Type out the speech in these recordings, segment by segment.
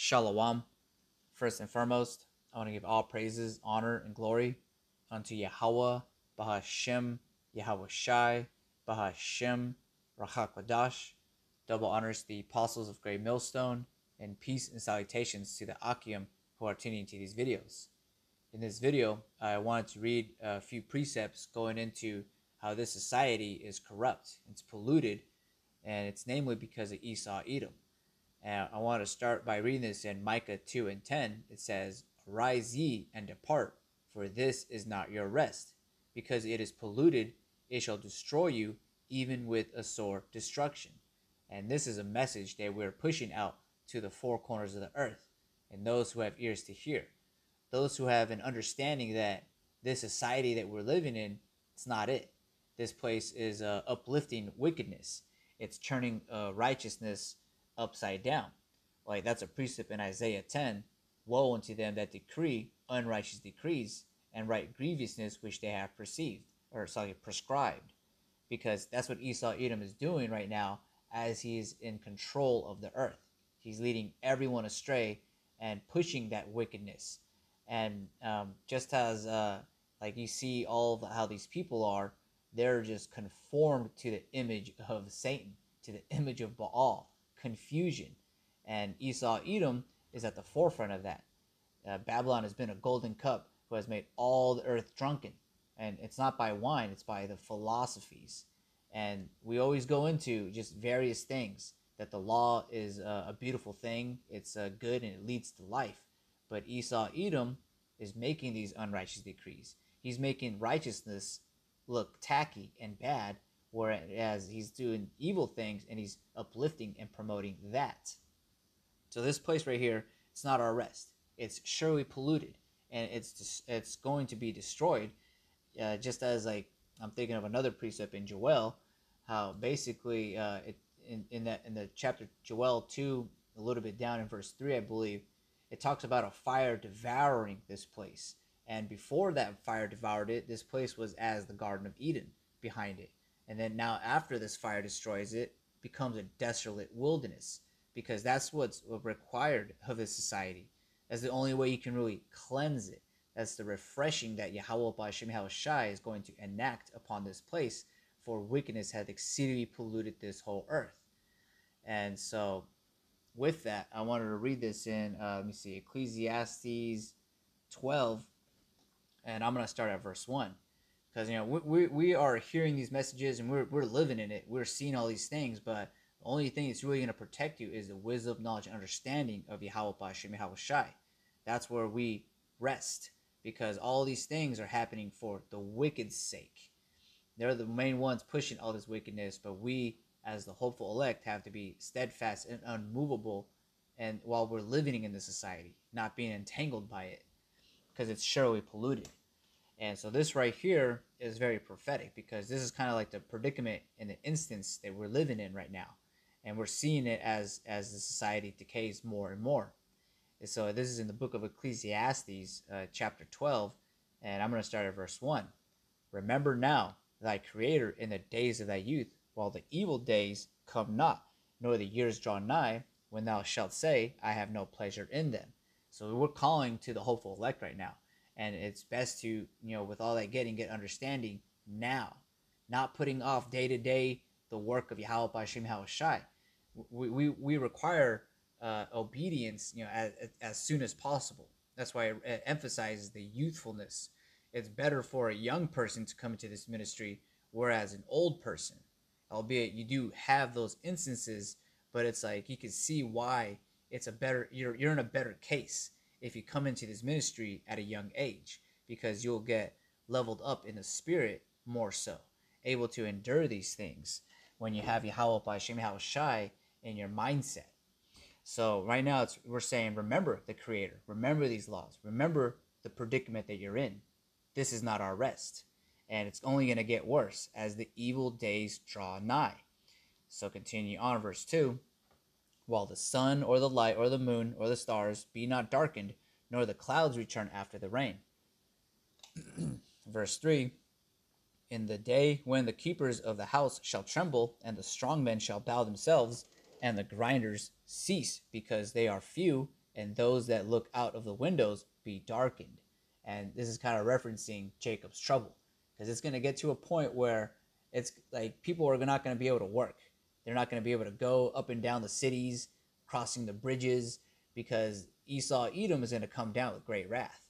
Shalom. First and foremost, I want to give all praises, honor, and glory unto Yahweh, Bahashem, Yahweh Shai, Bahashem, Rachakwadash. Double honors to the apostles of Great Millstone, and peace and salutations to the Akim who are tuning into these videos. In this video, I wanted to read a few precepts going into how this society is corrupt, it's polluted, and it's namely because of Esau Edom. And I want to start by reading this in Micah 2 and 10. It says, "Arise ye and depart, for this is not your rest. Because it is polluted, it shall destroy you, even with a sore destruction." And this is a message that we're pushing out to the four corners of the earth, and those who have ears to hear. Those who have an understanding that this society that we're living in, it's not it. This place is uplifting wickedness. It's turning righteousness upside down. Like that's a precept in Isaiah 10. Woe unto them that decree unrighteous decrees and write grievousness which they have prescribed. Because that's what Esau Edom is doing right now as he is in control of the earth. He's leading everyone astray and pushing that wickedness. And just as like you see how these people are, they're just conformed to the image of Satan, to the image of Baal, confusion. And Esau Edom is at the forefront of that. Babylon has been a golden cup who has made all the earth drunken. And it's not by wine, it's by the philosophies. And we always go into just various things, that the law is a beautiful thing, it's good and it leads to life. But Esau Edom is making these unrighteous decrees. He's making righteousness look tacky and bad, whereas he's doing evil things and he's uplifting and promoting that. So this place right here, it's not our rest. It's surely polluted, and it's going to be destroyed. Just as like I'm thinking of another precept in Joel, how basically in the chapter Joel 2, a little bit down in verse 3, I believe, it talks about a fire devouring this place. And before that fire devoured it, this place was as the Garden of Eden behind it. And then now after this fire destroys it, becomes a desolate wilderness, because that's what's required of this society. That's the only way you can really cleanse it. That's the refreshing that Yahweh B'Hashem Yahweh Shai is going to enact upon this place, for wickedness hath exceedingly polluted this whole earth. And so with that, I wanted to read this in, let me see, Ecclesiastes 12, and I'm going to start at verse 1. Because, you know, we are hearing these messages and we're living in it. We're seeing all these things, but the only thing that's really going to protect you is the wisdom, knowledge, and understanding of Yahweh B'Hashem Yahweh Shai. That's where we rest, because all these things are happening for the wicked's sake. They're the main ones pushing all this wickedness, but we, as the hopeful elect, have to be steadfast and unmovable, and while we're living in this society, not being entangled by it, because it's surely polluted. And so this right here is very prophetic, because this is kind of like the predicament in the instance that we're living in right now. And we're seeing it as the society decays more and more. And so this is in the book of Ecclesiastes, chapter 12, and I'm going to start at verse 1. "Remember now thy Creator in the days of thy youth, while the evil days come not, nor the years draw nigh, when thou shalt say, I have no pleasure in them." So we're calling to the hopeful elect right now. And it's best to, you know, with all that get understanding now, not putting off day to day the work of Yahweh B'Hashem Yahweh Shai. We require obedience, you know, as soon as possible. That's why it emphasizes the youthfulness. It's better for a young person to come into this ministry, whereas an old person, albeit you do have those instances, but it's like you can see why it's a better, you're in a better case if you come into this ministry at a young age, because you'll get leveled up in the spirit more so, able to endure these things when you have Yahweh B'Hashem Yahweh Shai in your mindset. So right now we're saying, remember the Creator, remember these laws, remember the predicament that you're in. This is not our rest, and it's only going to get worse as the evil days draw nigh. So continue on, verse 2. "While the sun or the light or the moon or the stars be not darkened, nor the clouds return after the rain." Verse 3. "In the day when the keepers of the house shall tremble, and the strong men shall bow themselves, and the grinders cease, because they are few, and those that look out of the windows be darkened. And this is kind of referencing Jacob's trouble, because it's going to get to a point where it's like people are not going to be able to work. They're not going to be able to go up and down the cities, crossing the bridges, because Esau Edom is going to come down with great wrath.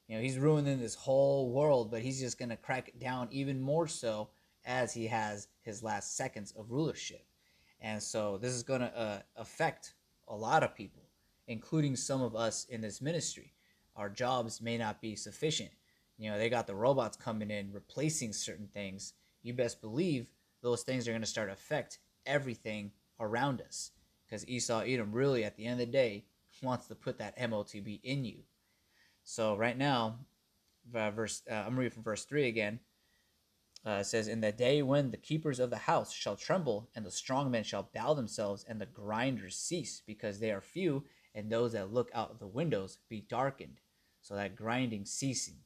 He's ruining this whole world, but he's just going to crack it down even more so as he has his last seconds of rulership. And so this is going to affect a lot of people, including some of us in this ministry. Our jobs may not be sufficient. They got the robots coming in, replacing certain things. You best believe those things are going to start to affect everything around us, because Esau Edom really, at the end of the day, wants to put that MOTB in you. So right now, I'm reading from verse 3 again. It says, "In the day when the keepers of the house shall tremble, and the strong men shall bow themselves, and the grinders cease, because they are few, and those that look out of the windows be darkened." So that grinding ceasing.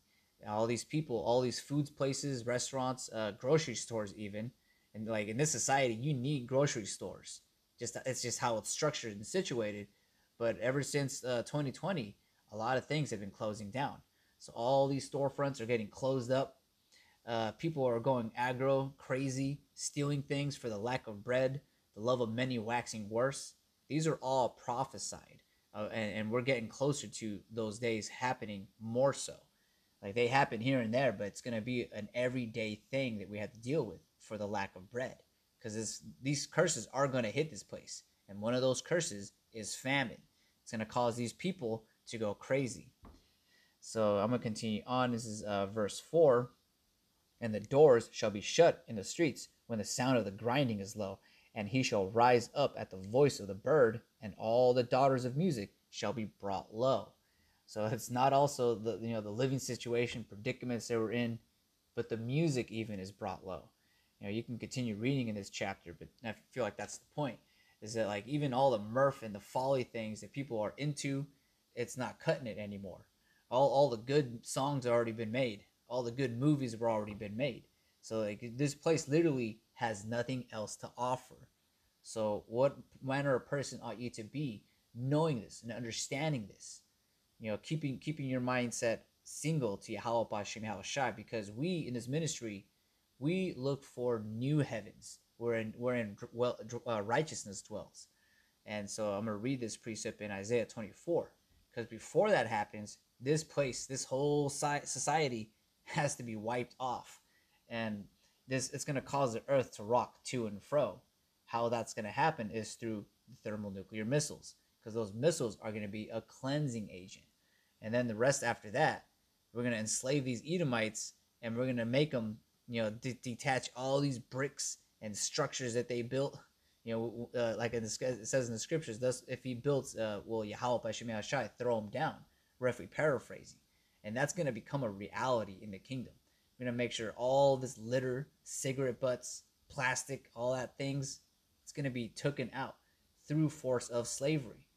All these people, all these foods places, restaurants, grocery stores even, and like in this society, you need grocery stores. It's just how it's structured and situated. But ever since 2020, a lot of things have been closing down. So all these storefronts are getting closed up. People are going aggro, crazy, stealing things for the lack of bread, the love of many waxing worse. These are all prophesied, and we're getting closer to those days happening more so. Like they happen here and there, but it's going to be an everyday thing that we have to deal with for the lack of bread, because these curses are going to hit this place, and one of those curses is famine. It's going to cause these people to go crazy. So I'm going to continue on. This is verse 4. "And the doors shall be shut in the streets when the sound of the grinding is low, and he shall rise up at the voice of the bird, and all the daughters of music shall be brought low." So it's not also the living situation, predicaments they were in, but the music even is brought low. You can continue reading in this chapter, but I feel like that's the point, is that like even all the mirth and the folly things that people are into, it's not cutting it anymore. All the good songs have already been made. All the good movies have already been made. So like this place literally has nothing else to offer. So what manner of person ought you to be, knowing this and understanding this? Keeping your mindset single to Yahweh B'Shem Yahushai, because we in this ministry, we look for new heavens wherein righteousness dwells. And so I'm going to read this precept in Isaiah 24, because before that happens, this place, this whole society has to be wiped off, and it's going to cause the earth to rock to and fro. How that's going to happen is through thermonuclear missiles, because those missiles are going to be a cleansing agent. And then the rest after that, we're going to enslave these Edomites, and we're going to make them, detach all these bricks and structures that they built. Like it says in the scriptures, thus if he builds, will Yahweh B'Shem Yahushai throw him down, roughly paraphrasing. And that's going to become a reality in the kingdom. We're going to make sure all this litter, cigarette butts, plastic, all that things, it's going to be taken out through force of slavery.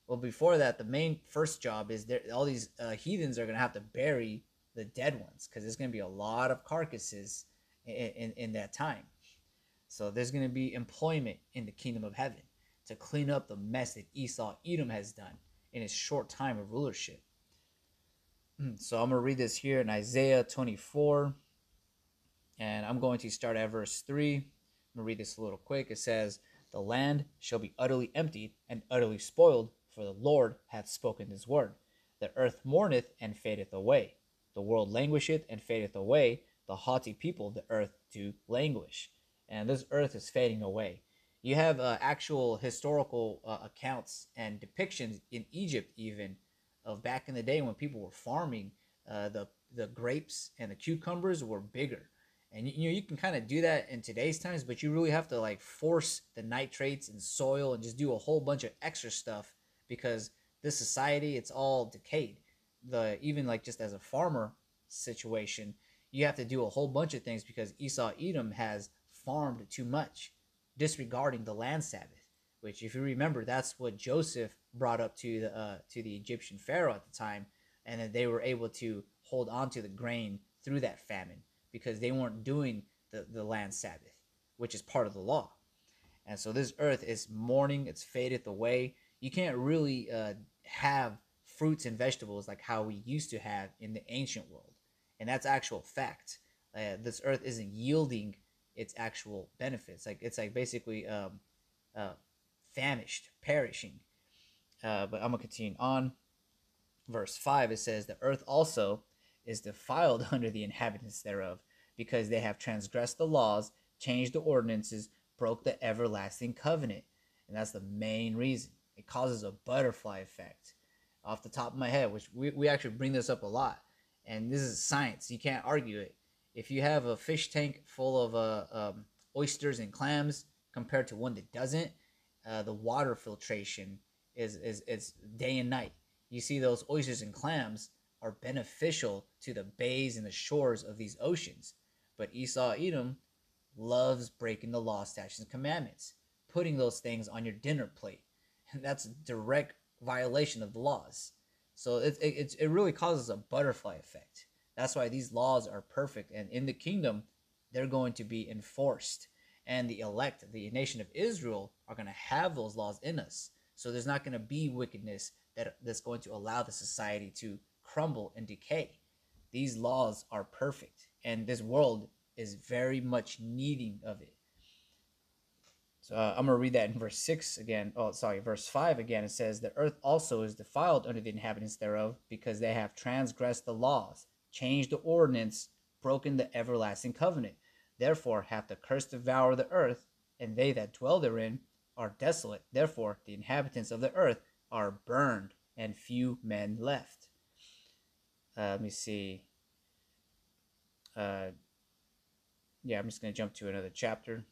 Well, before that, the main first job is all these heathens are going to have to bury the dead ones, because there's going to be a lot of carcasses in that time. So there's going to be employment in the kingdom of heaven to clean up the mess that Esau Edom has done in his short time of rulership. So I'm going to read this here in Isaiah 24, and I'm going to start at verse 3. I'm going to read this a little quick. It says, "The land shall be utterly emptied and utterly spoiled, for the Lord hath spoken his word. The earth mourneth and fadeth away. The world languisheth and fadeth away. The haughty people of the earth do languish." And this earth is fading away. You have actual historical accounts and depictions in Egypt even, of back in the day when people were farming, the grapes and the cucumbers were bigger. And you can kind of do that in today's times, but you really have to like force the nitrates and soil and just do a whole bunch of extra stuff, because this society, it's all decayed. Even like just as a farmer situation, you have to do a whole bunch of things, because Esau Edom has farmed too much, disregarding the land Sabbath, which, if you remember, that's what Joseph brought up to the Egyptian Pharaoh at the time, and then they were able to hold on to the grain through that famine, because they weren't doing the land Sabbath, which is part of the law. And so this earth is mourning, it's faded away. You can't really have fruits and vegetables like how we used to have in the ancient world. And that's actual fact. This earth isn't yielding its actual benefits. Like it's like basically uh, famished, perishing. But I'm gonna continue on. Verse 5, it says, "The earth also is defiled under the inhabitants thereof, because they have transgressed the laws, changed the ordinances, broke the everlasting covenant." And that's the main reason. It causes a butterfly effect. Off the top of my head, which we actually bring this up a lot. And this is science. You can't argue it. If you have a fish tank full of oysters and clams compared to one that doesn't, the water filtration is day and night. You see, those oysters and clams are beneficial to the bays and the shores of these oceans. But Esau Edom loves breaking the law, statutes, and commandments, putting those things on your dinner plate. And that's a direct violation of the laws. So it really causes a butterfly effect. That's why these laws are perfect. And in the kingdom, they're going to be enforced. And the elect, the nation of Israel, are going to have those laws in us. So there's not going to be wickedness that's going to allow the society to crumble and decay. These laws are perfect, and this world is very much needing of it. So I'm going to read that in verse 6 again. Oh, sorry, verse 5 again. It says, "The earth also is defiled under the inhabitants thereof, because they have transgressed the laws, changed the ordinance, broken the everlasting covenant. Therefore hath the curse devoured the earth, and they that dwell therein are desolate. Therefore the inhabitants of the earth are burned, and few men left." Let me see. Yeah, I'm just going to jump to another chapter.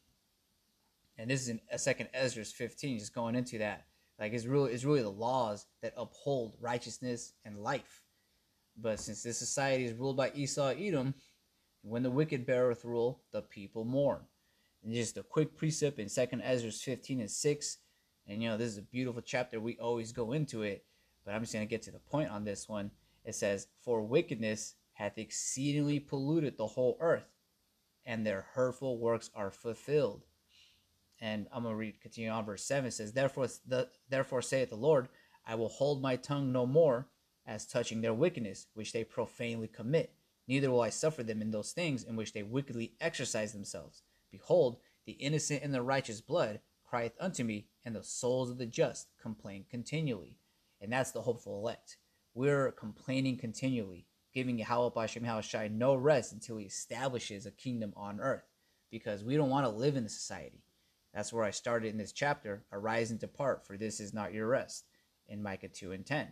And this is in 2nd Ezra 15, just going into that. Like it's really the laws that uphold righteousness and life. But since this society is ruled by Esau Edom, when the wicked beareth rule, the people mourn. And just a quick precept in 2nd Ezra 15 and 6. And this is a beautiful chapter. We always go into it, but I'm just going to get to the point on this one. It says, "For wickedness hath exceedingly polluted the whole earth, and their hurtful works are fulfilled." And I'm going to continue on verse 7. It says, Therefore saith the Lord, I will hold my tongue no more as touching their wickedness, which they profanely commit. Neither will I suffer them in those things in which they wickedly exercise themselves. Behold, the innocent and the righteous blood crieth unto me, and the souls of the just complain continually. And that's the hopeful elect. We're complaining continually, giving Yahweh B'Shem Yahushai no rest until he establishes a kingdom on earth, because we don't want to live in the society. That's where I started in this chapter. Arise and depart, for this is not your rest, in Micah 2 and 10.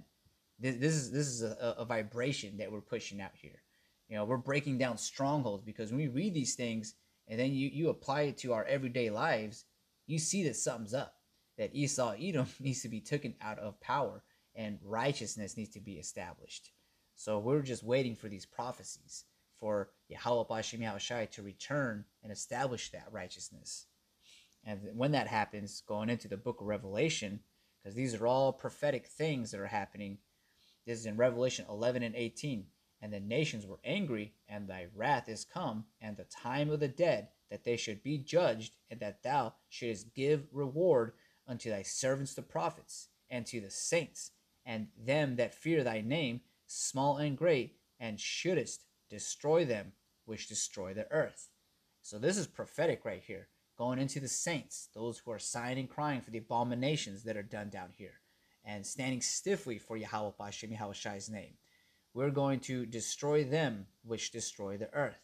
This is a vibration that we're pushing out here. We're breaking down strongholds, because when we read these things and then you apply it to our everyday lives, you see that something's up, that Esau Edom needs to be taken out of power and righteousness needs to be established. So we're just waiting for these prophecies for Yahweh B'Shem Yahushai to return and establish that righteousness. And when that happens, going into the book of Revelation, because these are all prophetic things that are happening. This is in Revelation 11 and 18. "And the nations were angry, and thy wrath is come, and the time of the dead, that they should be judged, and that thou shouldest give reward unto thy servants the prophets, and to the saints, and them that fear thy name, small and great, and shouldest destroy them which destroy the earth." So this is prophetic right here. Going into the saints, those who are sighing and crying for the abominations that are done down here, and standing stiffly for Yahweh B'Shem Yahushai's name. We're going to destroy them which destroy the earth.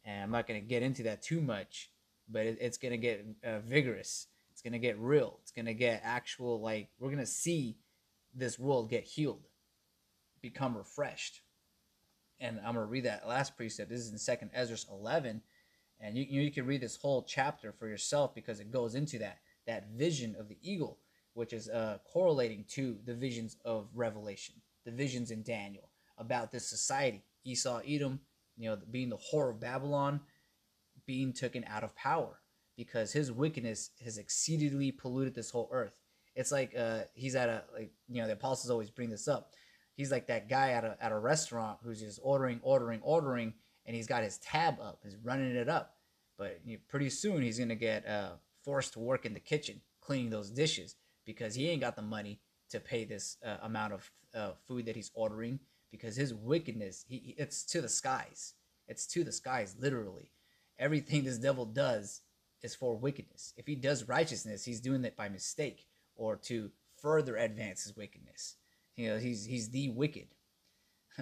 And I'm not going to get into that too much, but it's going to get vigorous. It's going to get real. It's going to get actual, we're going to see this world get healed, become refreshed. And I'm going to read that last precept. This is in 2nd Ezra 11. And you can read this whole chapter for yourself, because it goes into that vision of the eagle, which is correlating to the visions of Revelation, the visions in Daniel about this society, Esau Edom, being the whore of Babylon, being taken out of power, because his wickedness has exceedingly polluted this whole earth. It's like he's at the apostles always bring this up. He's like that guy at a restaurant who's just ordering, and he's got his tab up, he's running it up. But pretty soon he's going to get forced to work in the kitchen, cleaning those dishes, because he ain't got the money to pay this amount of food that he's ordering, because his wickedness, it's to the skies. It's to the skies, literally. Everything this devil does is for wickedness. If he does righteousness, he's doing it by mistake or to further advance his wickedness. He's the wicked.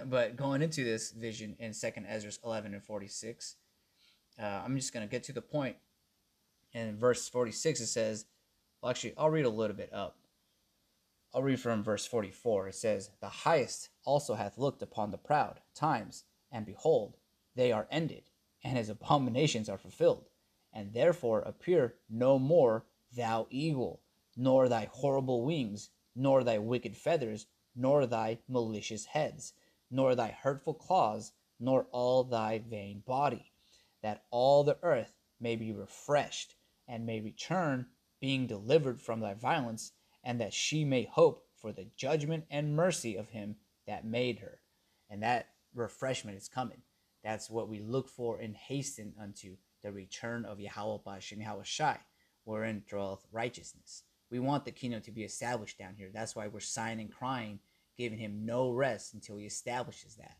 But going into this vision in 2nd Ezra 11 and 46, I'm just going to get to the point. In verse 46, it says, well, actually, I'll read a little bit up. I'll read from verse 44. It says, the highest also hath looked upon the proud times, and behold, they are ended, and his abominations are fulfilled. And therefore appear no more thou eagle, nor thy horrible wings, nor thy wicked feathers, nor thy malicious heads, nor thy hurtful claws, nor all thy vain body, that all the earth may be refreshed, and may return, being delivered from thy violence, and that she may hope for the judgment and mercy of him that made her. And that refreshment is coming. That's what we look for and hasten unto the return of Yahweh Ba'ashem Yahweh Shai, wherein dwelleth righteousness. We want the kingdom to be established down here. That's why we're sighing and crying, giving him no rest until he establishes that.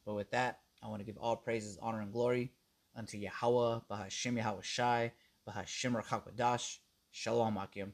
But with that, I want to give all praises, honor, and glory unto Yahweh Ba'ashem Yahweh Shai, Ba'ashem Rachakwadash. Shalom Akim.